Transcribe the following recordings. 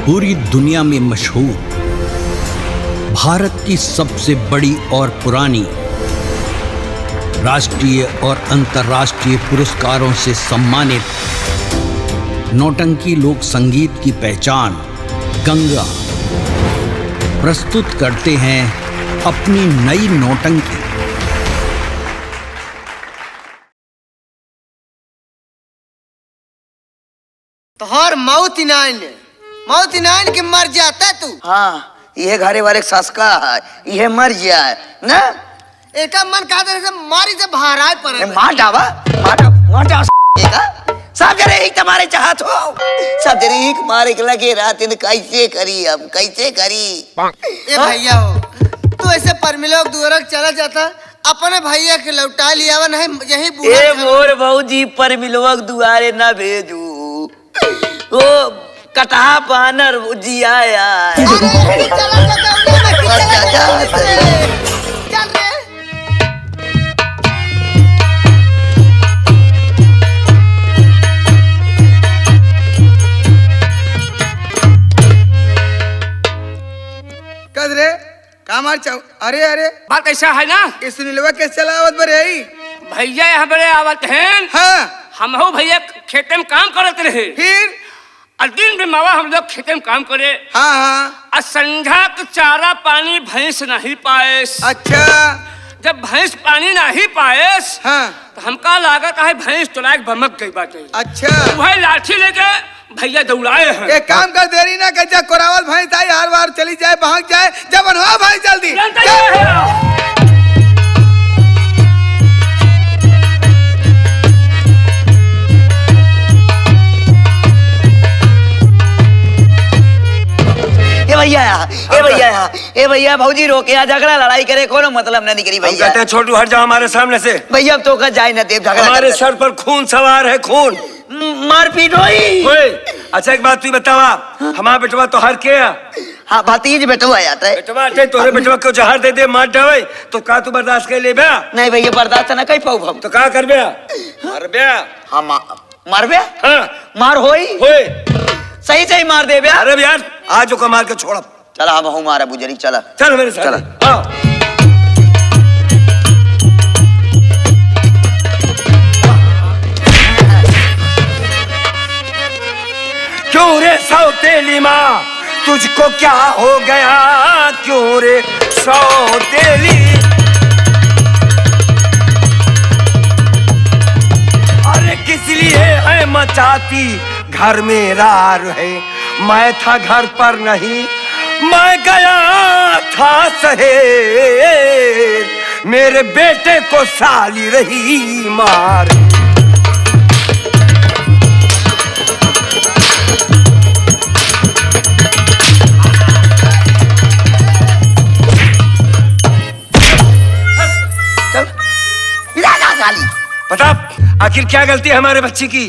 पूरी दुनिया में मशहूर, भारत की सबसे बड़ी और पुरानी, राष्ट्रीय और अंतर्राष्ट्रीय पुरस्कारों से सम्मानित नौटंकी लोक संगीत की पहचान गंगा प्रस्तुत करते हैं अपनी नई नौटंकी। तोहर मौत इनाइन के मर जाता तू। हाँ, ये घरे वाले ससका है, ये मर जाए ना। एक मन का से मारी से भाराय पड़े। मार डावा सब जरे एक तुम्हारे चाहत हो, सब जरे एक मारे के लगे रात इन कैसे करी, अब कैसे करी। ए भैया हो, तू ऐसे परमिलोक दूरक चला जाता, अपने भैया के लौटा लिया वा नहीं यही बुआ। ए मोर भौजी परमिलोक दुआरे ना भेजू, वो कटहा बानर जी आया। रे कामार चाव अरे अरे बात ऐसा है ना, इस नीलवा के चलावत बरे भैया यहाँ बड़े आवत हैं। हाँ, हम हो भैया खेते में काम करते रहे, फिर दिन में मावा हम लोग खेते में काम करे। हाँ हाँ, और संझा का चारा पानी भैंस नहीं पाए। अच्छा, जब भैंस पानी नहीं पाए हाँ, तो हमका लागत है भैंस तो लायक बमक गई बात। अच्छा, वह लाठी लेके भैया दौड़ाए हैं। एक काम कर, देरी ना कर, जा कोरावल भैंस आई हर बार चली जाए, भाग जाए, जब अनवा भैंस जल्दी। ए भैया भौजी रोके, यहाँ झगड़ा लड़ाई करे कोनो मतलब नहीं करी भैया। कहते हैं छोटू हट जाओ हमारे सामने से। भैया अब तो का जाए ना देव, झगड़ा हमारे सर पर खून सवार है, खून मारपीट होई। अच्छा एक बात तू बतावा, हमारा बेटवा तो हर के हाँ भतीज बेटवा आता है। बेटवा तोरे बेटवा को जहर दे दे मार डावे तो का तू बर्दाश्त कर ले बे? नहीं भैया बर्दाश्त ना कई पाऊ हम। तो का कर बे? मार बे? हाँ मार बे? हाँ मार होई सही सही मार दे बे। अरे यार आज को मार के छोड़। चला हम हूँ मारा बुजरी, चला चल मेरे साथ चला। आओ क्यों रे सौतेली माँ तुझको क्या हो गया, क्यों रे सौतेली। अरे किस लिए है मचाती घर में रार है, मैं था घर पर नहीं, मैं गया था शहर, मेरे बेटे को साली रही मार। बता आखिर क्या गलती है हमारे बच्ची की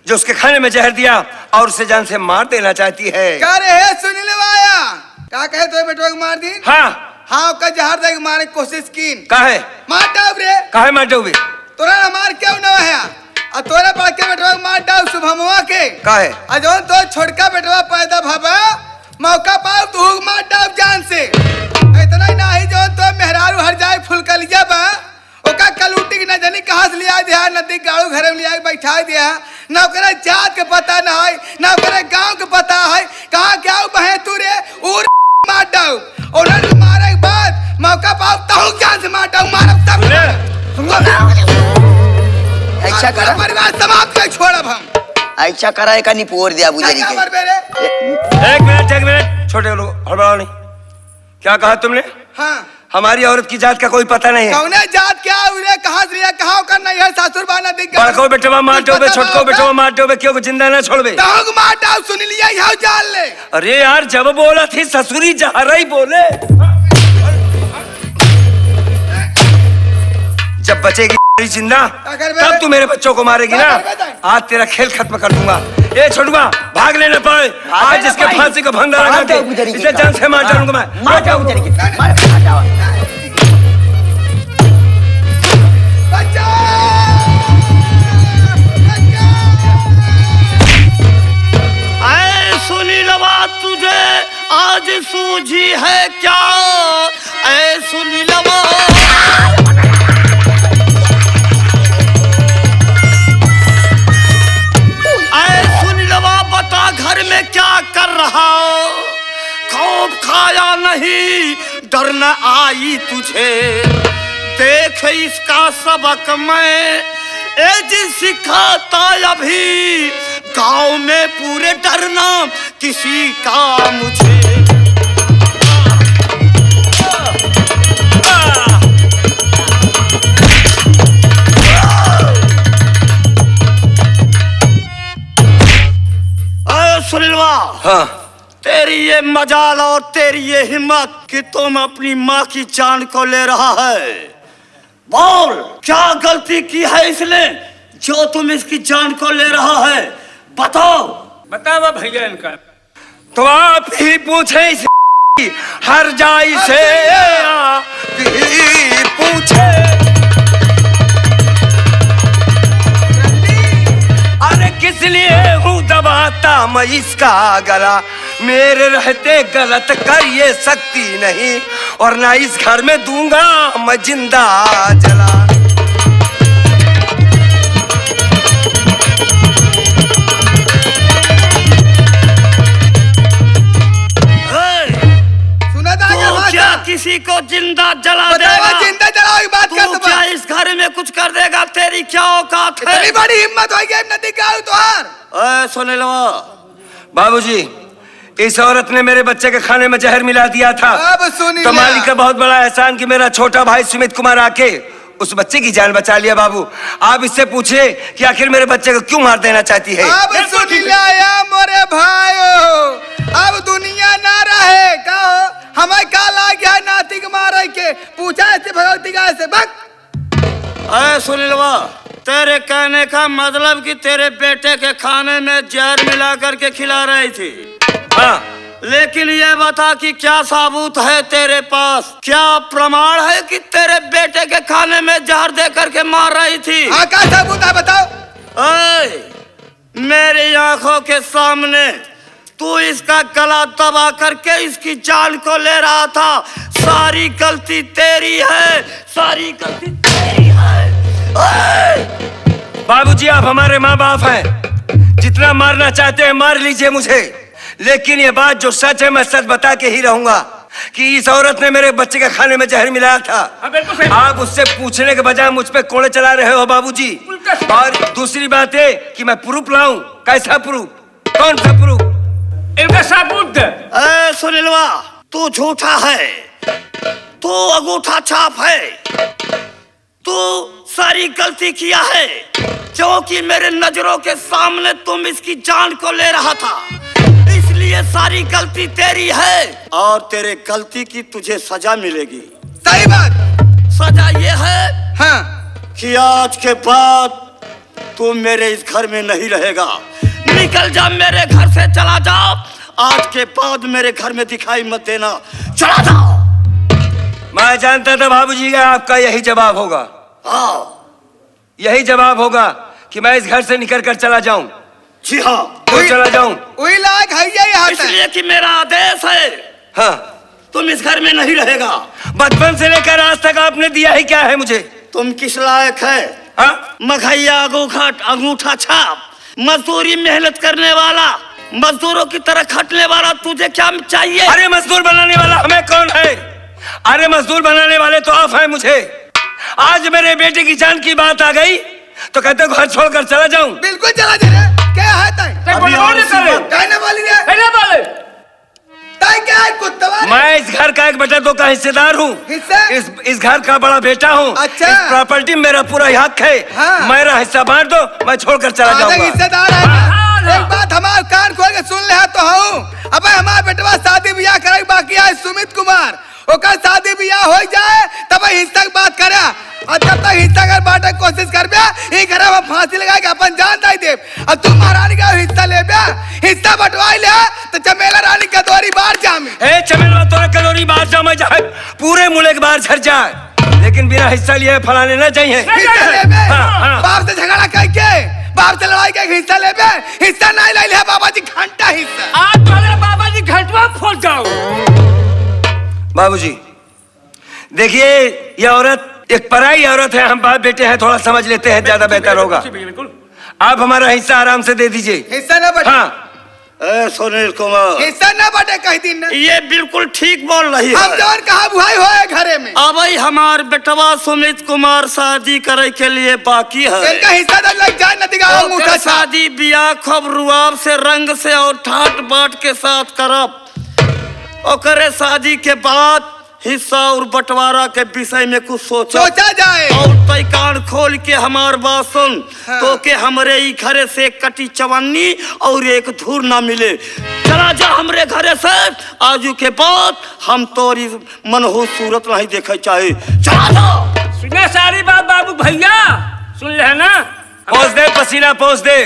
जो उसके खाने में जहर दिया और उसे जान से मार देना चाहती है? क्या रे है सुनील वाया, क्या कहे तो बेटवा को मार दी? हाँ हाँ, का जहर दे मारने की कोशिश की। काहे मार डाब रे, काहे मार डाबे? तोरा मार क्यों ना है? आ तोरा पड़ के बेटवा को मार डाब शुभमवा के। काहे? अजोन तो छोटका बेटवा पैदा भाबा, मौका पाओ तू मार डाब जान से। इतना ही नहीं जो तो मेहरारू हर जाए फुल कलिया बा, ओका कलूटी की न जानी कहाँ से लिया दिया, नदी गाड़ू घर में लिया बैठा दिया, ना ओकरा जात के पता ना है, ना ओकरा गांव के पता है, कहाँ क्या बहे तू रे उर मार डाऊ। और मारे के बाद मौका पाओ ताऊ जान से मार डाऊ, मारब तब ऐसा करा परिवार समाप्त कर छोड़ब हम। ऐसा करा का निपोर दिया बुजरी के। एक मिनट छोटे लोग हड़बड़ाओ नहीं। क्या कहा तुमने? हाँ, हमारी औरत की जात का कोई पता नहीं है। कौने जात क्या उरे कहाँ से लिया, कहाँ का नहीं है, सासुर बाना दिख गया। बड़को बेटवा मार दोबे, छोटको बेटवा मार दोबे, क्यों जिंदा ना छोड़बे? ताऊ मार डाऊ सुन लिया, यहाँ जान ले। अरे यार जब बोला थी ससुरी जहरा ही बोले। जब बचेगी जिंदा तब तू मेरे बच्चों को मारेगी ना। आज तेरा खेल खत्म कर दूंगा। ए छोटुआ भाग लेना पाए, आज इसके फांसी को फंदा लगा के इसे जान से मार डालूंगा मैं। मार जाओ गुजरी के, मार जाओ। सुनी लवा तुझे आज सूझी है क्या, ऐ सुनी लवा। ऐ सुनी लवा बता घर में क्या कर रहा, खौफ खाया नहीं डर न आई तुझे, देख इसका सबक मैं सिखाता अभी, गांव में पूरे डरना किसी का मुझे। सुनीलवा, हाँ तेरी ये मजाल और तेरी ये हिम्मत कि तुम अपनी माँ की जान को ले रहा है। बोल क्या गलती की है इसने जो तुम इसकी जान को ले रहा है, बताओ। बतावा भैया इनका। तो आप ही पूछे इसे हर जाई से, आप ही पूछे। अरे किस लिए हूँ दबाता मैं इसका गला, मेरे रहते गलत कर ये सकती नहीं, और ना इस घर में दूंगा मैं जिंदा जला। क्या किसी को जिंदा जला देगा? जिंदा जलाओ बात कर। तू क्या इस घर में कुछ कर देगा? तेरी क्या औकात है? इतनी बड़ी हिम्मत हो गई नदी का तुहार। सुने लो बाबूजी, इस औरत ने मेरे बच्चे के खाने में जहर मिला दिया था। अब सुन तो मालिक का बहुत बड़ा एहसान कि मेरा छोटा भाई सुमित कुमार आके उस बच्चे की जान बचा लिया। बाबू आप इससे पूछे कि आखिर मेरे बच्चे को क्यों मार देना चाहती है। अब सुन लिया मोरे भाइयों, अब दुनिया ना रहे कहो हमें का लाग है नाती के मारे के, पूछा ऐसे भगवती का ऐसे बक। सुनीलवा, तेरे कहने का मतलब कि तेरे बेटे के खाने में जहर मिला करके खिला रही थी। हाँ, लेकिन ये बता कि क्या सबूत है तेरे पास, क्या प्रमाण है कि तेरे बेटे के खाने में जहर दे करके मार रही थी? हाँ क्या सबूत है बताओ। मेरी आंखों के सामने तू इसका गला दबा करके इसकी जान को ले रहा था। सारी गलती तेरी है, सारी गलती तेरी है। बाबूजी आप हमारे माँ बाप हैं, जितना मारना चाहते हैं मार लीजिए मुझे, लेकिन ये बात जो सच है मैं सच बता के ही रहूंगा कि इस औरत ने मेरे बच्चे के खाने में जहर मिलाया था। आप उससे पूछने के बजाय मुझ पे कोड़े चला रहे हो बाबूजी। और दूसरी बात है कि मैं प्रूफ लाऊं। कैसा प्रूफ? कौन सा प्रूफ? इनका सबूत दे। सुनीलवा, तू झूठा है, तू अंगूठा छाप है, तू सारी गलती किया है क्योंकि मेरे नजरों के सामने तुम इसकी जान को ले रहा था, इसलिए सारी गलती तेरी है और तेरे गलती की तुझे सजा मिलेगी। सही बात। सजा ये है हाँ कि आज के बाद तू मेरे इस घर में नहीं रहेगा। निकल जा, मेरे घर से चला जाओ। आज के बाद मेरे घर में दिखाई मत देना, चला जाओ। मैं जानता था बाबूजी का आपका यही जवाब होगा। यही जवाब होगा कि मैं इस घर से निकल कर चला जाऊं। जी हाँ, तो चला जाऊं। वही लायक है ये इसलिए कि मेरा आदेश है। हाँ, तुम इस घर में नहीं रहेगा। बचपन से लेकर आज तक आपने दिया ही क्या है मुझे? तुम किस लायक है? हाँ? मखैया अंगूठा छाप, मजदूरी मेहनत करने वाला, मजदूरों की तरह खटने वाला, तुझे क्या चाहिए? अरे मजदूर बनाने वाला हमें कौन है? अरे मजदूर बनाने वाले तो आप हैं मुझे। आज मेरे बेटे की जान की बात आ गई तो कहते घर छोड़कर चला जाऊं। बिल्कुल चला जा रे। क्या है ताई? कहने वाली रे। कहने वाले। ताई क्या है कुत्ता? मैं इस घर का 1/2 का हिस्सेदार हूँ। इस घर का बड़ा बेटा हूँ। अच्छा। इस प्रॉपर्टी में मेरा पूरा हक है। हाँ। मेरा हिस्सा बांट दो, मैं छोड़कर चला जाऊंगा। हिस्सेदार है। एक बात हमारे कान खोल के सुन ले तो हूँ। अब हमारा बेटवा शादी ब्याह करे बाकी है सुमित कुमार, ओकर शादी ब्याह हो जाए तब हिस्सा की बात करे, और जब तक हिस्सा कर बांटे कोशिश करबे ई करे हम फांसी लगा के अपन जान दे दे। अब तू महारानी का हिस्सा लेबे, हिस्सा बंटवाई ले तो चमेला रानी का दोरी बाहर जामे। ए चमेला तोरा कलोरी बाहर जामे जाए, पूरे मुल्क के बाहर झड़ जाए, लेकिन बिना हिस्सा लिए फलाने न चाहिए। हिस्सा लेबे। बाप से झगड़ा करके बाप से लड़ाई के हिस्सा लेबे, हिस्सा नहीं ले ले बाबा जी, घंटा हिस्सा। आज तुम्हारे बाबा जी घंटवा फोड़ जाओ। बाबूजी देखिए, ये औरत एक पराई औरत है, हम बाप बेटे हैं, थोड़ा समझ लेते हैं, ज्यादा बेहतर होगा। बिल्कुल। आप हमारा हिस्सा आराम से दे दीजिए। हिस्सा ना बटे, हाँ, सुनील कुमार, हिस्सा ना बटे कह दिन ना। ये बिल्कुल ठीक बोल रही हम है। जौन कहा बुहाई होए घरे में, अब हमार बेटवा सुमित कुमार शादी करे के लिए बाकी है। इनका हिस्सा तो लग जाए न दिगा अंगूठा ओकर छाप। शादी बियाह खूब रुआब से, रंग से और ठाट बाट के साथ करब। ओकरे शादी के बाद हिस्सा और बंटवारा के विषय में कुछ सोचा जाए। और तय कान खोल के हमार बात सुन। हाँ। तो के हमरे ई घरे से एक कटी चवन्नी और एक धूर ना मिले। चला जा हमरे घरे से, आजू के बाद हम तोरी मनहूस सूरत नहीं देखे चाहे। चला जा। सुना सारी बात बाबू भैया, सुन ले ना। पहुंच दे, पसीना पहुंच दे।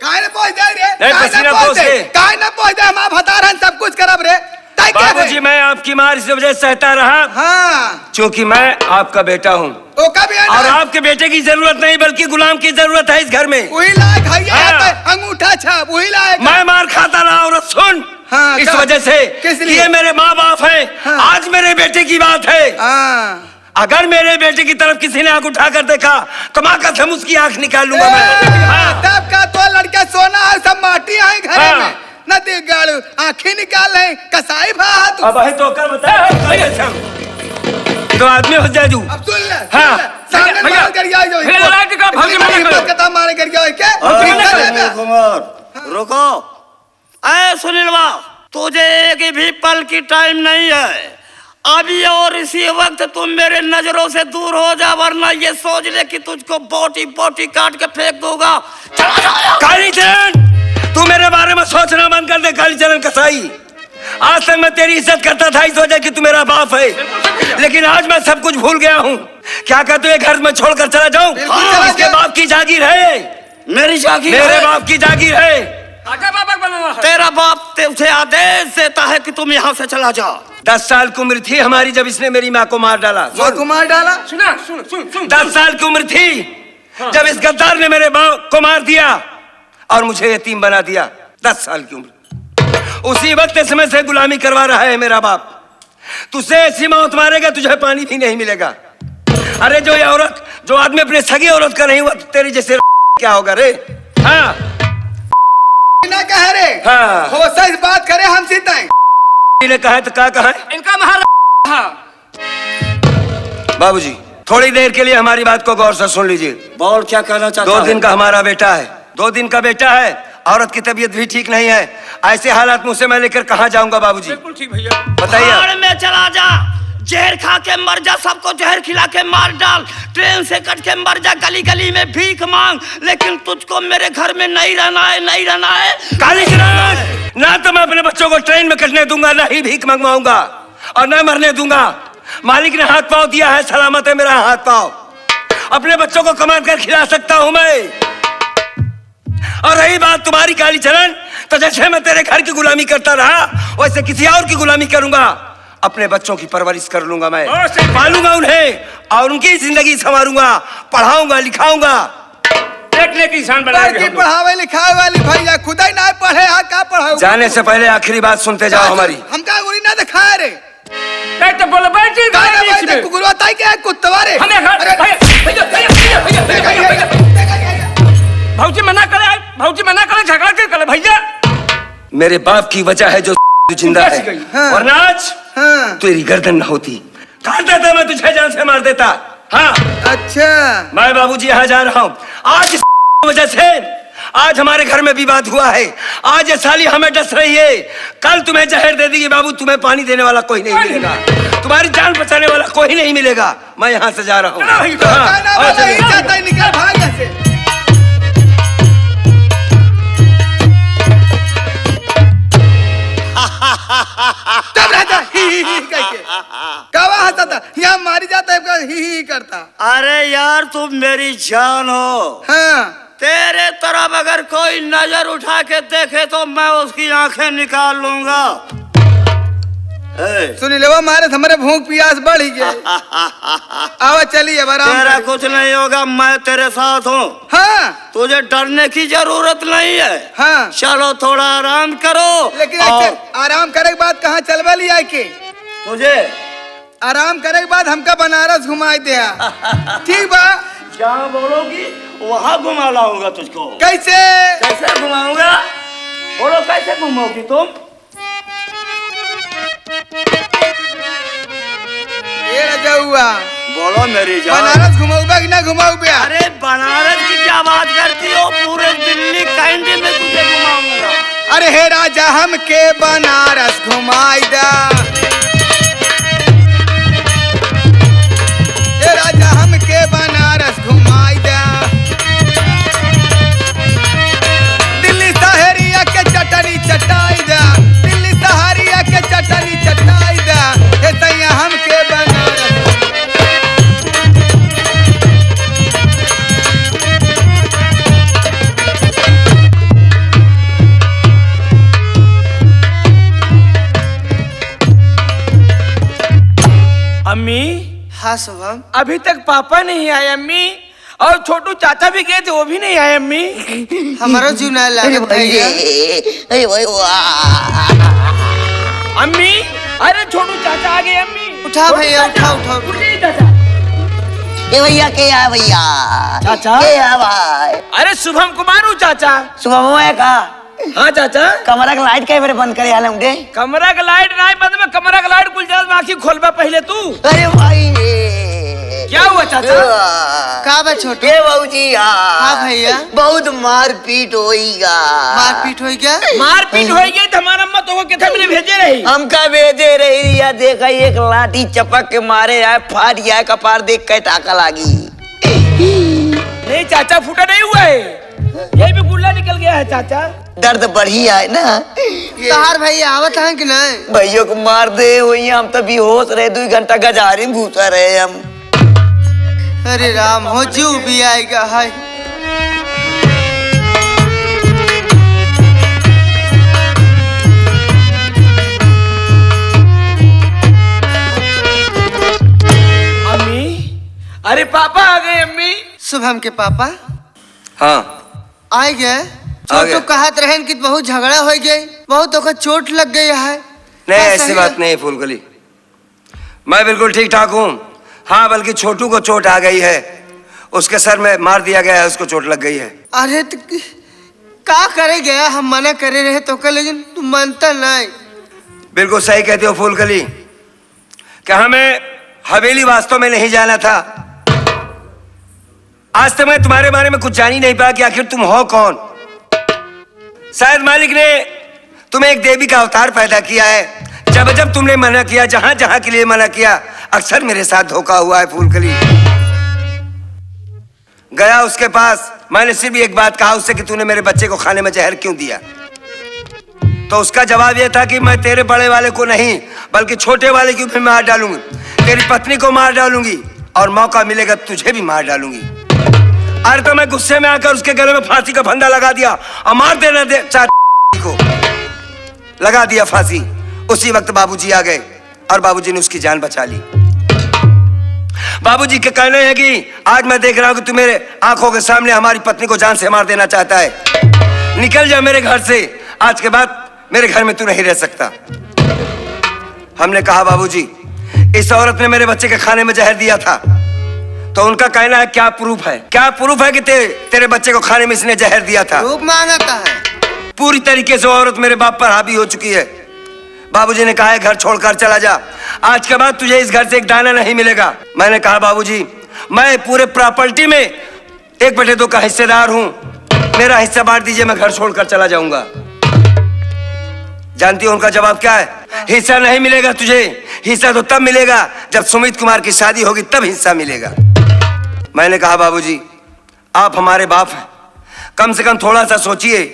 काहे न पहुंच जाए रे, नहीं, पसीना पहुंच दे। काहे न पहुंच जाए, हम बता रहे हैं सब कुछ करब रे। तय क्या बाबूजी है? मैं आपकी मार इस वजह से सहता रहा हाँ, क्योंकि मैं आपका बेटा हूँ, ओका भी है और ना। आपके बेटे की जरूरत नहीं बल्कि गुलाम की जरूरत है इस घर में। वही लायक है ये, हाँ। तो अंगूठा छाप वही लायक है। मैं मार खाता रहा और सुन, हाँ, इस क्या? वजह से किस कि लिए? ये मेरे माँ बाप हैं। हाँ। आज मेरे बेटे की बात है। हाँ। अगर मेरे बेटे की तरफ किसी ने आंख उठाकर देखा तो माँ कसम उसकी आंख निकाल लूंगा मैं। हाँ। तब का तो लड़का सोना है, सब माटी है घरे हाँ। में। न दे गाड़ आंखें निकाल ले, कसाई भा तू। अब वही तो कर बता। तो आदमी हो जाए तू। अब सुन ले, हाँ। सुन ले, सामने भैया, मार कर जाए जो। भैया, लाइट का भागी मना करो। हिम्मत का मारे कर जाए क्या? सुनील कुमार रुको। सुनीलवा, तुझे एक भी पल की टाइम नहीं है अभी, और इसी वक्त तुम मेरे नजरों से दूर हो जा, वरना ये सोच ले कि तुझको बोटी बोटी काट के फेंक दूंगा। चला जाओ। काली चरण, तू मेरे बारे में सोचना बंद कर दे। काली चरण कसाई, आज तक मैं तेरी इज्जत करता था इस वजह कि तू मेरा बाप है, लेकिन आज मैं सब कुछ भूल गया हूँ। क्या क्या तू ये घर में छोड़कर चला जाऊं? बिल्कुल चला इसके जा। बाप की जागीर है, मेरी जागीर मेरे है। बाप की जागीर है। आजा बाबा बनाना है। तेरा बाप तुझे आदेश देता है कि तुम यहाँ से चला जा। 10 साल की उम्र थी हमारी जब इसने मेरी माँ को मार डाला। वो कुमार डाला। सुना, सुन सुन सुन। 10 साल की उम्र थी जब इस गद्दार ने मेरे बाप को मार दिया और मुझे यतीम बना दिया। 10 साल की उम्र, उसी वक्त इसमें से गुलामी करवा रहा है मेरा बाप। तुझसे ऐसी मौत मारेगा तुझे पानी भी नहीं मिलेगा। अरे जो ये औरत, जो आदमी अपने सगी औरत का नहीं हुआ, तेरी जैसे क्या होगा रे? हाँ ना कह रे। हाँ। हो सच बात करे हम सीताएं। ने कहा तो क्या कहा? इनका महाराज। बाबूजी थोड़ी देर के लिए हमारी बात को गौर से सुन लीजिए। बोल, क्या कहना चाहता 2 है? दिन का हमारा बेटा है, 2 दिन का बेटा है। औरत की तबीयत भी ठीक नहीं है। ऐसे हालात मुझ से मैं लेकर कहाँ जाऊंगा बाबूजी? बिल्कुल ठीक भैया। बताइए। भाड़ में चला जा, जहर खा के मर जा, सबको जहर खिला के मार डाल, ट्रेन से कट के मर जा, गली गली में भीख मांग, लेकिन तुझको मेरे घर में नहीं रहना है, नहीं रहना है। काली चरण, ना तो मैं अपने बच्चों को ट्रेन में कटने दूंगा, ना ही भीख मंगवाऊंगा, और ना मरने दूंगा। मालिक ने हाथ पांव दिया है, सलामत है मेरा हाथ पांव। अपने बच्चों को कमा कर खिला सकता हूं मैं। और रही बात तुम्हारी काली चरण, तो जैसे मैं तेरे घर की गुलामी करता रहा वैसे किसी और की गुलामी करूंगा। अपने बच्चों की परवरिश कर लूंगा मैं, पालूंगा उन्हें और उनकी जिंदगी संवारूंगा, पढ़ाऊंगा लिखाऊंगा। एक लेके इंसान बनाएंगे हम लोग। पढ़ावे लिखावे वाली भैया खुदा ही ना पढ़े, हाँ का पढ़ाओ? जाने से पहले आखिरी बात सुनते जाओ हमारी। हम का गुरी ना दिखा रे। कहीं तो बोलो बैठी का ना बीच भाई में। कुकुरवा ताई के कुत्तवा रे। हमें घर अरे, भैया भैया भैया भैया भैया भैया भैया। भौजी मना करे, भौजी मना करे, झगड़ा क्यों करे भैया? मेरे बाप की वजह है जो जिंदा है, हाँ। वरना आज हाँ। तेरी गर्दन न होती, काट देता मैं तुझे, जान से मार देता। हाँ अच्छा, मैं बाबूजी यहाँ जा रहा हूँ। आज इस वजह से आज हमारे घर में विवाद हुआ है। आज ये साली हमें डस रही है, कल तुम्हें जहर दे देगी। बाबू तुम्हें पानी देने वाला कोई नहीं मिलेगा, तुम्हारी जान बचाने वाला कोई नहीं मिलेगा। मैं यहाँ से जा रहा हूँ। तो का ना आओ वाला ही चलिए। जाता है, निकल भाग यहाँ से। तब रहता ही कह के कवा हंसता था, यहाँ मारी जाता है ही करता। अरे यार तुम मेरी जान हो, हाँ तेरे तरफ अगर कोई नजर उठा के देखे तो मैं उसकी आंखें निकाल लूंगा। सुन ले वो मारे हमारे भूख प्यास बढ़ गए। आवा चलिए अब आराम तेरा करें। कुछ नहीं होगा, मैं तेरे साथ हूँ। हाँ तुझे डरने की जरूरत नहीं है। हाँ चलो थोड़ा आराम करो। लेकिन और अच्छा, आराम करे के बाद कहाँ चलवा लिया के? तुझे आराम करे के बाद हमका बनारस घुमाई दिया। ठीक बा। जहाँ बोलोगी वहाँ घुमा लाऊंगा तुझको। कैसे? कैसे घुमाऊंगा? बोलो कैसे घुमाओगी तुम? ये रजौआ बोलो मेरी जान। बनारस घुमाऊबा कि ना घुमाऊबा? अरे बनारस की क्या बात करती हो, पूरे दिल्ली कैंडी में तुझे घुमाऊंगा। अरे हे राजा हमके बनारस घुमाई दा। हे राजा हमके बनारस घुमाई दा। दिल्ली सहरिया के चटनी चटाई दा। दिल्ली सहरिया के चटनी चटाई दा। हे तैया हमके बनारस। अम्मी हाँ शुभम, अभी तक पापा नहीं आए अम्मी, और छोटू चाचा भी गए थे वो भी नहीं आए अम्मी। हमारा जीव ना लागत भैया। अम्मी अरे छोटू चाचा आ गए अम्मी। उठा भैया, उठा उठा। उठिए चाचा। ए भैया के आ भैया चाचा के आ भाई अरे शुभम कुमार हूँ चाचा। सुबह में का हाँ चाचा। कमरा का लाइट कई बार बंद करे आलम दे। कमरा का लाइट नहीं बंद में, कमरा का लाइट कुल जल्द आँखी खोलबा पहले तू। अरे भाई क्या हुआ चाचा? का बा छोटू? ए बाबूजी हाँ भैया। बहुत मारपीट होईगा। मारपीट हो गया? मारपीट हो गई तो हमारा अम्मा तो कितना मैंने भेजे रही। हमका भेजे रही या देखा एक लाठी चपक के मारे आए, फाट गया कपार, देख के टाका लागी। नहीं चाचा फूटा नहीं हुआ है, यही भी गुल्ला निकल गया है चाचा। दर्द बढ़ी है ना। तहार भैया आवत है कि नहीं? भैया को मार दे वही, हम तो बेहोश रहे, 2 घंटा गजारी में घुसा रहे हम। अरे राम हो, जीव भी आएगा है। अम्मी अरे पापा आ गए अम्मी। शुभम के पापा हाँ आए गए। आ छोटू गए। कहत रहे कि बहुत झगड़ा हो गई, बहुत ओकर चोट लग गई है। नहीं, हाँ, ऐसी सही बात है। नहीं फूलकली, मैं बिल्कुल ठीक ठाक हूँ। हाँ बल्कि छोटू को चोट आ गई है, उसके सर में मार दिया गया है, उसको चोट लग गई है। अरे तो का करे गया, हम मना करे रहे तो का, लेकिन तू मानता नहीं। बिल्कुल सही कहते हो फूलकली कि हमें हवेली वास्तव में नहीं जाना था। आज तक मैं तुम्हारे बारे में कुछ जान ही नहीं पाया कि आखिर तुम हो कौन। शायद मालिक ने तुम्हें एक देवी का अवतार पैदा किया है। जब जब तुमने मना किया, जहां जहां के लिए मना किया, अक्सर मेरे साथ धोखा हुआ है फूलकली। गया उसके पास, मैंने सिर्फ एक बात कहा उससे कि तूने मेरे बच्चे को खाने में जहर क्यों दिया। तो उसका जवाब यह था कि मैं तेरे बड़े वाले को नहीं बल्कि छोटे वाले को भी मार डालूंगी, तेरी पत्नी को मार डालूंगी, और मौका मिलेगा तुझे भी मार डालूंगी। अरे तो मैं गुस्से में आकर उसके गले में फांसी का फंदा लगा दिया और मार देना को लगा दिया फांसी। उसी वक्त बाबूजी आ गए और बाबूजी ने उसकी जान बचा ली। बाबूजी के कहना है कि आज मैं देख रहा हूं कि तू मेरे आंखों के सामने हमारी पत्नी को जान से मार देना चाहता है। निकल जा मेरे घर से, आज के बाद मेरे घर में तू नहीं रह सकता। हमने कहा बाबूजी इस औरत ने मेरे बच्चे के खाने में जहर दिया था। तो उनका कहना है क्या प्रूफ है, क्या प्रूफ है कि तेरे बच्चे को खाने में इसने जहर दिया था। रूप मांगता है। पूरी तरीके से औरत मेरे बाप पर हावी हो चुकी है। बाबूजी ने कहा है घर छोड़कर चला जा, आज के बाद तुझे इस घर से एक दाना नहीं मिलेगा। मैंने कहा बाबूजी मैं पूरे प्रॉपर्टी में 1/2 का हिस्सेदार हूं, मेरा हिस्सा बांट दीजिए, मैं घर छोड़कर चला जाऊंगा। जानती हो उनका जवाब क्या है? हिस्सा नहीं मिलेगा तुझे, हिस्सा तो तब मिलेगा जब सुमित कुमार की शादी होगी, तब हिस्सा मिलेगा। मैंने कहा बाबूजी आप हमारे बाप हैं, कम से कम थोड़ा सा सोचिए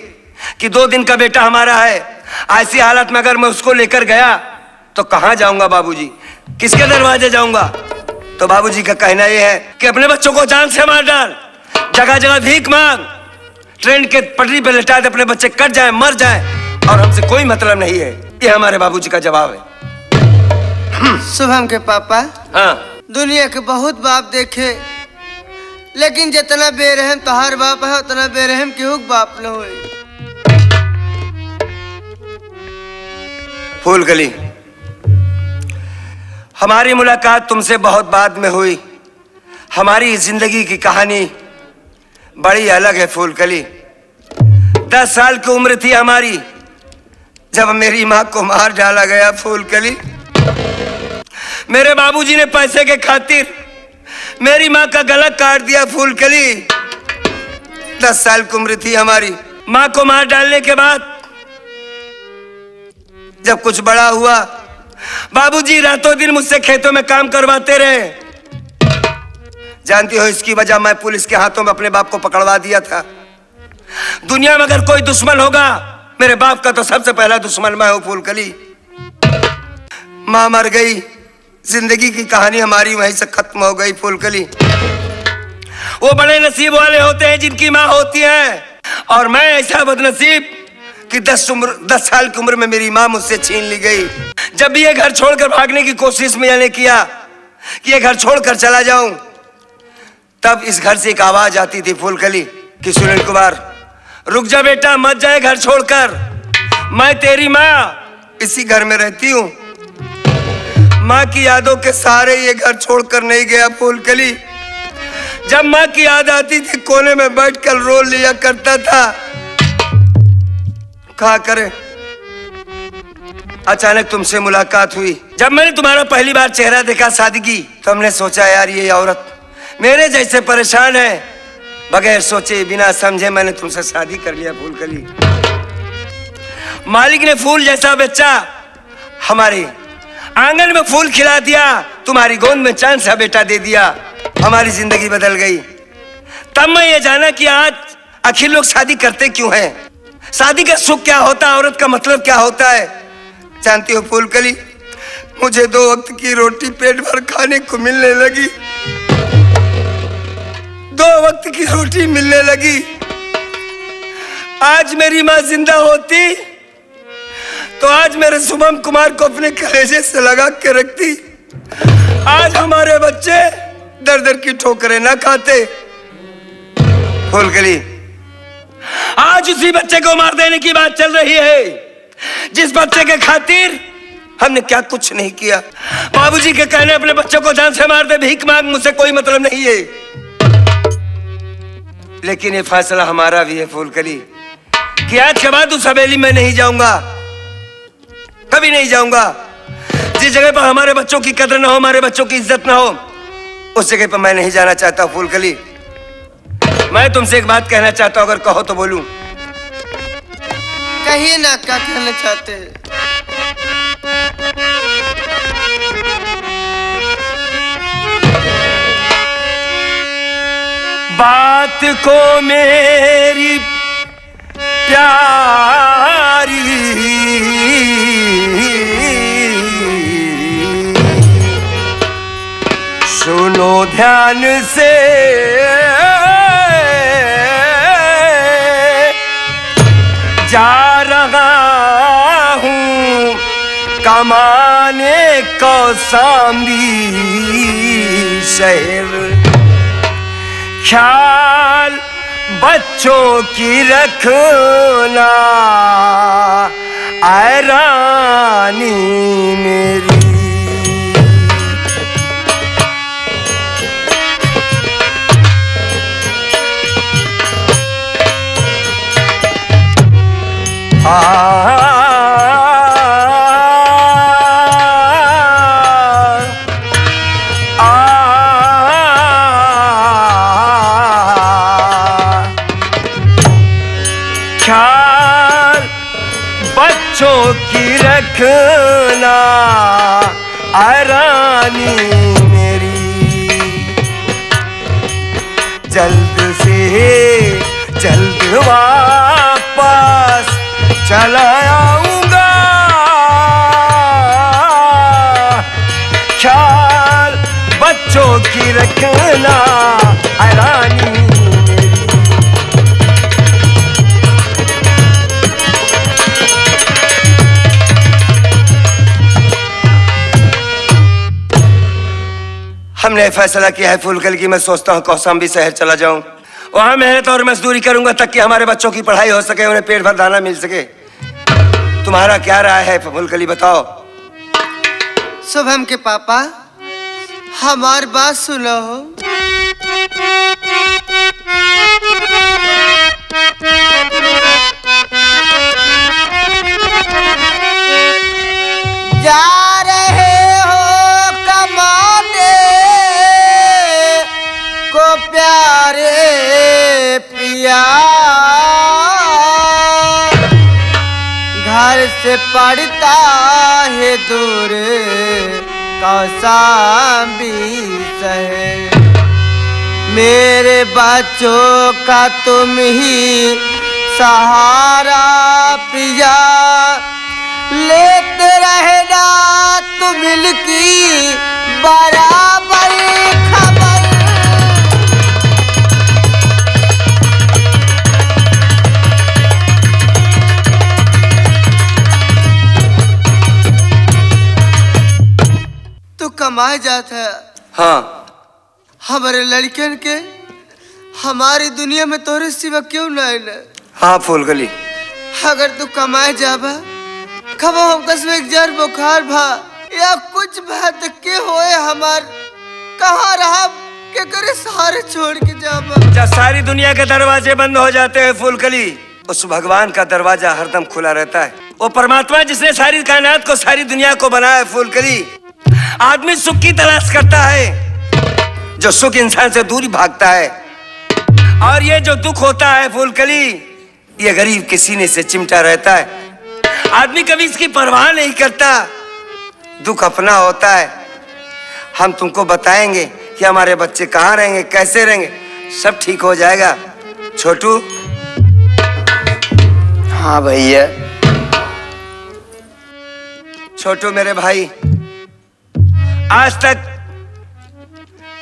कि 2 दिन का बेटा हमारा है। ऐसी हालत में अगर मैं उसको लेकर गया तो कहां जाऊंगा बाबूजी, किसके दरवाजे जाऊंगा? तो बाबूजी का कहना यह है कि अपने बच्चों को जान से मार डाल, जगह जगह भीख मांग, ट्रेन के पटरी पे लिटा दे, अपने बच्चे कट जाए मर जाए और हमसे कोई मतलब नहीं है। ये हमारे बाबूजी का जवाब है। शुभम के पापा हाँ दुनिया के बहुत बाप देखे, लेकिन जितना बेरहम तोहार बाप है उतना बेरहम केहू के बाप न होई। फूलकली, हमारी मुलाकात तुमसे बहुत बाद में हुई। हमारी जिंदगी की कहानी बड़ी अलग है फूलकली। 10 साल की उम्र थी हमारी जब मेरी माँ को मार डाला गया फूलकली। मेरे बाबूजी ने पैसे के खातिर मेरी माँ का गला काट दिया फूलकली। 10 साल की उम्र थी हमारी। माँ को मार डालने के बाद जब कुछ बड़ा हुआ, बाबूजी रातों दिन मुझसे खेतों में काम करवाते रहे। जानती हो इसकी वजह मैं पुलिस के हाथों में अपने बाप को पकड़वा दिया था। दुनिया में अगर कोई दुश्मन होगा मेरे बाप का तो सबसे पहला दुश्मन मैं हूं फूलकली। मां मर गई, जिंदगी की कहानी हमारी वहीं से खत्म हो गई फूलकली। वो बड़े नसीब वाले होते हैं जिनकी मां होती है, और मैं ऐसा बदनसीब कि 10 साल की उम्र में मेरी मां मुझसे छीन ली गई। जब भी ये घर छोड़कर भागने की कोशिश मैंने किया कि ये घर छोड़कर चला जाऊं, तब इस घर से एक आवाज आती थी फूलकली कि सुनील कुमार रुक जा बेटा, मत जाए घर छोड़कर। मैं तेरी माँ इसी घर में रहती हूँ। माँ की यादों के सहारे ये घर छोड़कर नहीं गया फूलकली। जब माँ की याद आती थी कोने में बैठकर रो लिया करता था। कहा करे, अचानक तुमसे मुलाकात हुई। जब मैंने तुम्हारा पहली बार चेहरा देखा सादगी, तो हमने सोचा यार ये औरत मेरे जैसे परेशान है। बगैर सोचे बिना समझे मैंने तुमसे शादी कर लिया फूलकली। मालिक ने फूल जैसा बच्चा हमारे आंगन में फूल खिला दिया, तुम्हारी गोद में चांद सा बेटा दे दिया। हमारी जिंदगी बदल गई। तब मैं ये जाना कि आज आखिर लोग शादी करते क्यों हैं, शादी का सुख क्या होता है, औरत का मतलब क्या होता है। जानती हो फूलकली, मुझे 2 वक्त की रोटी पेट भर खाने को मिलने लगी। 2 वक्त की रोटी मिलने लगी। आज मेरी माँ जिंदा होती तो आज मेरे शुभम कुमार को अपने कलेजे से लगा के रखती। आज हमारे बच्चे दर दर की ठोकरें ना खाते फूलकली। आज उसी बच्चे को मार देने की बात चल रही है जिस बच्चे के खातिर हमने क्या कुछ नहीं किया। बाबूजी के कहने अपने बच्चों को जान से मार दे, भीख मांग, मुझसे कोई मतलब नहीं है। लेकिन ये फैसला हमारा भी है फूलकली कि आज के बाद उस हवेली में नहीं जाऊंगा, कभी नहीं जाऊंगा। जिस जगह पर हमारे बच्चों की कदर ना हो, हमारे बच्चों की इज्जत ना हो, उस जगह पर मैं नहीं जाना चाहता फूलकली। मैं तुमसे एक बात कहना चाहता हूं, अगर कहो तो बोलूं। कहिए ना, क्या कहना चाहते हैं। बात को मेरी प्यारी सुनो ध्यान से, जा रहा हूँ कमाने कौसाम्बी शहर। ख्याल बच्चों की रखना आए रानी मेरी। ख्याल बच्चों की रखना आए रानी मेरी। जल्द से जल्द वापस चला आऊंगा। ख्याल बच्चों की रखना आए रानी। हमने फैसला किया है फूलकली की मैं सोचता हूँ कौशाम्बी शहर चला जाऊं, वहां मेहनत और मजदूरी करूंगा ताकि हमारे बच्चों की पढ़ाई हो सके, उन्हें पेट भर दाना मिल सके। तुम्हारा क्या राय है फूलकली, बताओ। शुभम के पापा हमार बात सुनो। जा रहे हो कमाने को प्यारे पिया, घर से पड़ता है दूर कौशाम्बी शहर, मेरे बच्चों का तुम ही सहारा पिया, लेते रहना तुम मिलकी बराबर खबर। तू कमाए जाता है। हाँ हमारे लड़कन के हमारी दुनिया में तोरे सिवा क्यों ना है ना? हाँ फूलकली, अगर तू कमाए जाबा खबो हम कसमे एक जर बुखार भा या कुछ बात के होए हमार कहाँ रहा के करे सारे छोड़ के जाबा। जब सारी दुनिया के दरवाजे बंद हो जाते हैं फूलकली, उस भगवान का दरवाजा हरदम खुला रहता है। वो परमात्मा जिसने सारी कायनात को सारी दुनिया को बनाया है फूलकली, आदमी सुख की तलाश करता है, जो सुख इंसान से दूर भागता है। और ये जो दुख होता है फूलकली, ये गरीब के सीने से चिमटा रहता है। आदमी कभी इसकी परवाह नहीं करता, दुख अपना होता है। हम तुमको बताएंगे कि हमारे बच्चे कहाँ रहेंगे, कैसे रहेंगे, सब ठीक हो जाएगा। छोटू। हाँ भैया। छोटू मेरे भाई, आज तक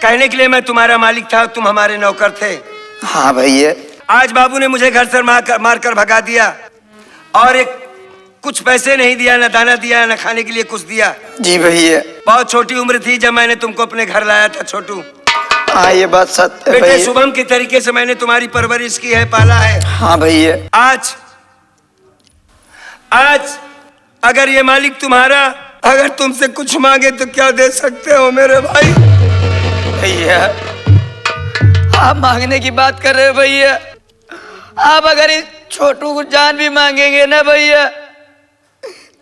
कहने के लिए मैं तुम्हारा मालिक था, तुम हमारे नौकर थे। हाँ भैया। आज बाबू ने मुझे घर से मार कर भगा दिया और एक कुछ पैसे नहीं दिया, ना दाना दिया, ना खाने के लिए कुछ दिया। जी भैया। बहुत छोटी उम्र थी जब मैंने तुमको अपने घर लाया था छोटू। हाँ ये बात सत्य है बेटे, भैया। शुभम की तरीके से मैंने तुम्हारी परवरिश की है, पाला है। हाँ भैया। आज अगर ये मालिक तुम्हारा अगर तुमसे कुछ मांगे तो क्या दे सकते हो मेरे भाई? भैया आप मांगने की बात कर रहे हो भैया, आप अगर इस छोटू को जान भी मांगेंगे ना भैया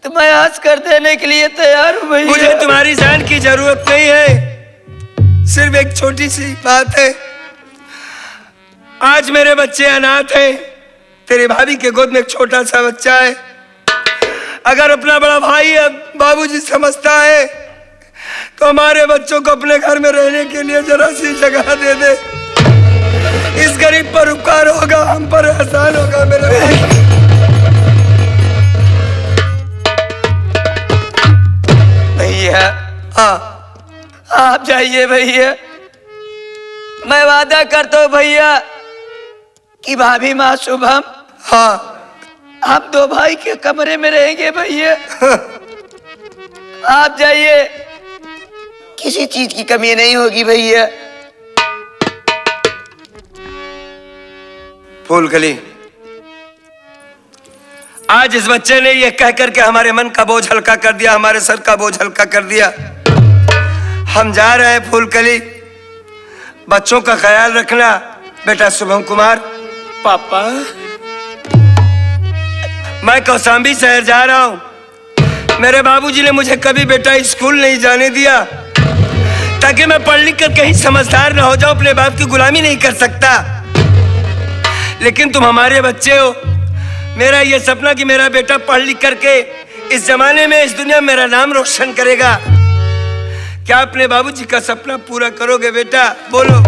तो मैं हंस कर देने के लिए तैयार हूँ भैया। मुझे तुम्हारी जान की जरूरत नहीं है, सिर्फ एक छोटी सी बात है। आज मेरे बच्चे अनाथ हैं, तेरे भाभी के गोद में एक छोटा सा बच्चा है। अगर अपना बड़ा भाई बाबूजी समझता है तो हमारे बच्चों को अपने घर में रहने के लिए जरा सी जगह दे दे। इस गरीब पर उपकार होगा, हम पर एहसान होगा मेरे भाई। भैया हाँ आप जाइए भैया, मैं वादा करता हूँ भैया कि भाभी माँ शुभम हाँ आप दो भाई के कमरे में रहेंगे भैया। आप जाइए, किसी चीज की कमी नहीं होगी भैया। फूलकली, आज इस बच्चे ने यह कह करके हमारे मन का बोझ हल्का कर दिया, हमारे सर का बोझ हल्का कर दिया। हम जा रहे हैं फूलकली, बच्चों का ख्याल रखना। बेटा शुभम कुमार। पापा मैं कौशाम्बी शहर जा रहा हूं। मेरे बाबूजी ने मुझे कभी बेटा स्कूल नहीं जाने दिया ताकि मैं पढ़ लिख कर कहीं समझदार न हो जाऊं, अपने बाप की गुलामी नहीं कर सकता। लेकिन तुम हमारे बच्चे हो, मेरा ये सपना कि मेरा बेटा पढ़ लिख करके इस जमाने में इस दुनिया में मेरा नाम रोशन करेगा। क्या अपने बाबूजी का सपना पूरा करोगे बेटा? बोलो।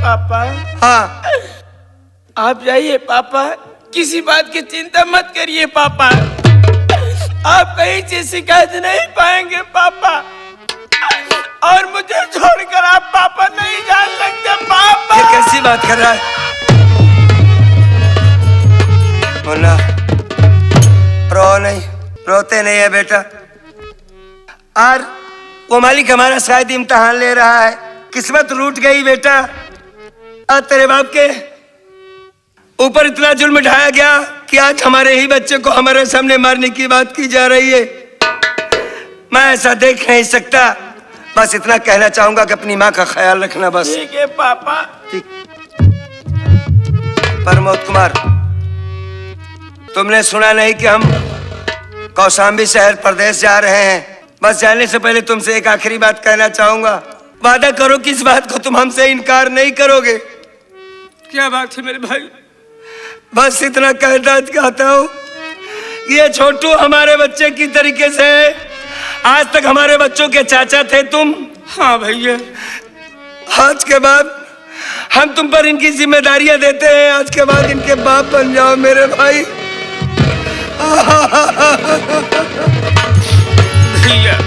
पापा हाँ आप जाइए पापा, किसी बात की चिंता मत करिए पापा, आप कहीं से शिकायत नहीं पाएंगे पापा, और मुझे छोड़कर आप पापा नहीं जा सकते पापा। ये कैसी बात कर रहा है? बोला रो नहीं, रोते नहीं है बेटा। और वो मालिक हमारा शायद इम्तिहान ले रहा है, किस्मत रूठ गई बेटा। आज तेरे बाप के ऊपर इतना जुल्म ढाया गया कि आज हमारे ही बच्चे को हमारे सामने मारने की बात की जा रही है। मैं ऐसा देख नहीं सकता। बस इतना कहना चाहूंगा कि अपनी माँ का ख्याल रखना बस। ठीक है पापा। ठीक। प्रमोद कुमार, तुमने सुना नहीं कि हम कौशाम्बी शहर प्रदेश जा रहे हैं? बस जाने से पहले तुमसे एक आखिरी बात कहना चाहूंगा। वादा करो कि इस बात को तुम हमसे इनकार नहीं करोगे। क्या बात है मेरे भाई? बस इतना कहता हूँ, ये छोटू हमारे बच्चे की तरीके से है। आज तक हमारे बच्चों के चाचा थे तुम। हाँ भैया। आज के बाद हम तुम पर इनकी जिम्मेदारियां देते हैं। आज के बाद इनके बाप बन जाओ मेरे भाई। भैया,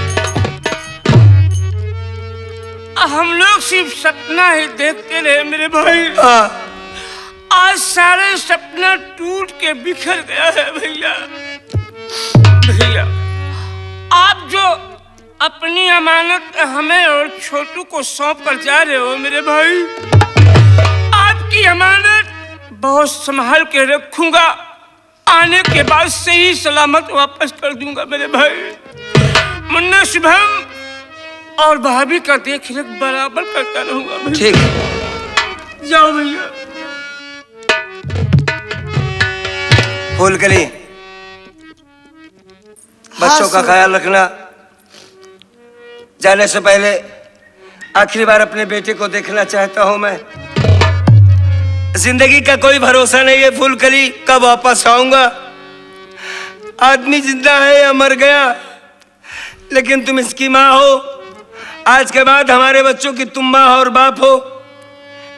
हम लोग सिर्फ सपना ही देखते रहे मेरे भाई। आज सारे सपना टूट के बिखर गया है भैया। भैया, आप जो अपनी अमानत हमें और छोटू को सौंप कर जा रहे हो मेरे भाई, आपकी अमानत बहुत संभाल के रखूंगा। आने के बाद सही सलामत वापस कर दूंगा मेरे भाई। मुन्ना शुभम और भाभी का देख रेख बराबर करता रहूंगा भैया। ठीक। जाओ भैया। फूलकली, बच्चों का ख्याल रखना। जाने से पहले आखिरी बार अपने बेटे को देखना चाहता हूं मैं। जिंदगी का कोई भरोसा नहीं है फूलकली, कब वापस आऊंगा। आदमी जिंदा है या मर गया, लेकिन तुम इसकी माँ हो। आज के बाद हमारे बच्चों की तुम माँ और बाप हो।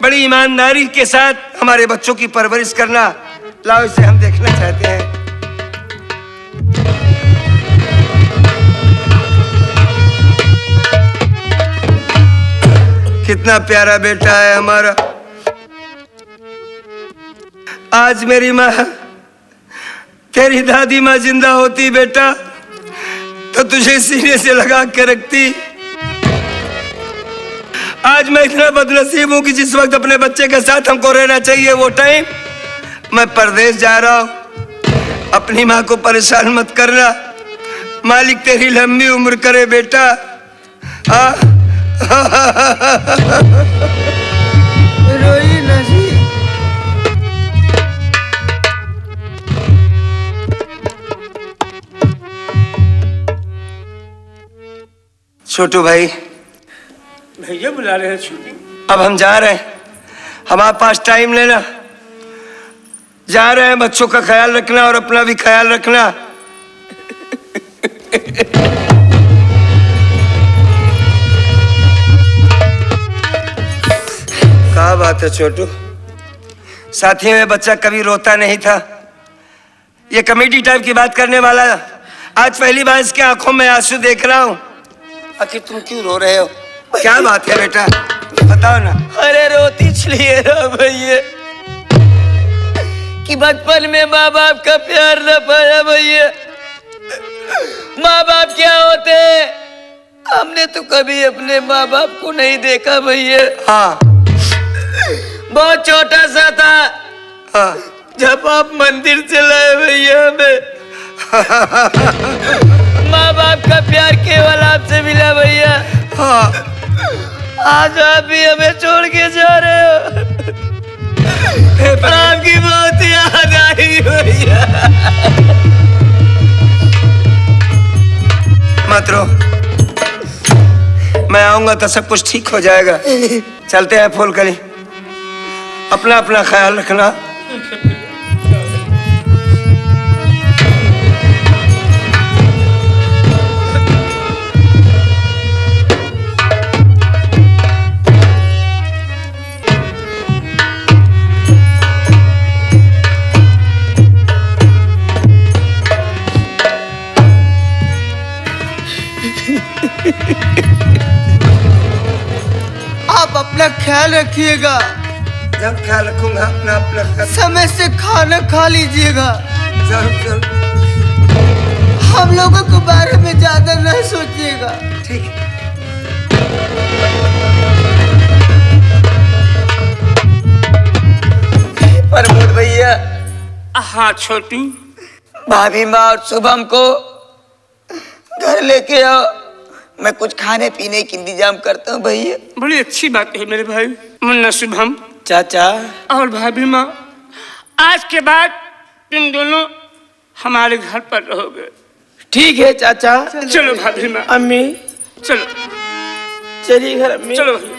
बड़ी ईमानदारी के साथ हमारे बच्चों की परवरिश करना। लाओ, इसे हम देखना चाहते हैं। कितना प्यारा बेटा है हमारा। आज मेरी माँ, तेरी दादी माँ जिंदा होती बेटा, तो तुझे सीने से लगा के रखती। आज मैं इतना बदनसीब हूं कि जिस वक्त अपने बच्चे के साथ हमको रहना चाहिए वो टाइम मैं परदेश जा रहा हूं। अपनी माँ को परेशान मत करना। मालिक तेरी लंबी उम्र करे बेटा। रोई ना जी। छोटू भाई, भैया बुला रहे हैं छोटू। अब हम जा रहे हैं। हमारे पास टाइम लेना। जा रहे हैं, बच्चों का ख्याल रखना और अपना भी ख्याल रखना। क्या बात है छोटू, साथी में बच्चा कभी रोता नहीं था। ये कमेडी टाइप की बात करने वाला आज पहली बार इसके आंखों में आंसू देख रहा हूँ। आखिर तुम क्यों रो रहे हो? क्या बात है बेटा, बताओ ना। अरे रोती इसलिए रो भैया कि बचपन में माँ बाप का प्यार न पाया भैया। माँ बाप क्या होते, हमने तो कभी अपने माँ बाप को नहीं देखा भैया। हाँ, बहुत छोटा सा था। हाँ। जब आप मंदिर से लाए भैया हमें, माँ बाप का प्यार केवल आपसे मिला भैया। हाँ। आज आप भी हमें छोड़ के जा रहे हो। आपकी बहुत याद आई भैया। मत रो, मैं आऊंगा तो सब कुछ ठीक हो जाएगा। चलते हैं फूलकली, अपना अपना ख्याल रखना। आप अपना ख्याल रखिएगा। जब ख्याल रखूंगा अपना अपना ख्याल। समय से खाना खा लीजिएगा। जरूर जरूर। हम लोगों के बारे में ज्यादा न सोचिएगा। ठीक है। हाँ छोटू। भाभी माँ और शुभम को घर लेके आओ, मैं कुछ खाने पीने की इंतजाम करता हूँ भैया। बड़ी अच्छी बात है मेरे भाई। मुन्ना शुभम चाचा और भाभी माँ, आज के बाद तुम दोनों हमारे घर पर रहोगे। ठीक है चाचा। चलो भाभी माँ, अम्मी चलो चलिए घर अम्मी। चलो भाई।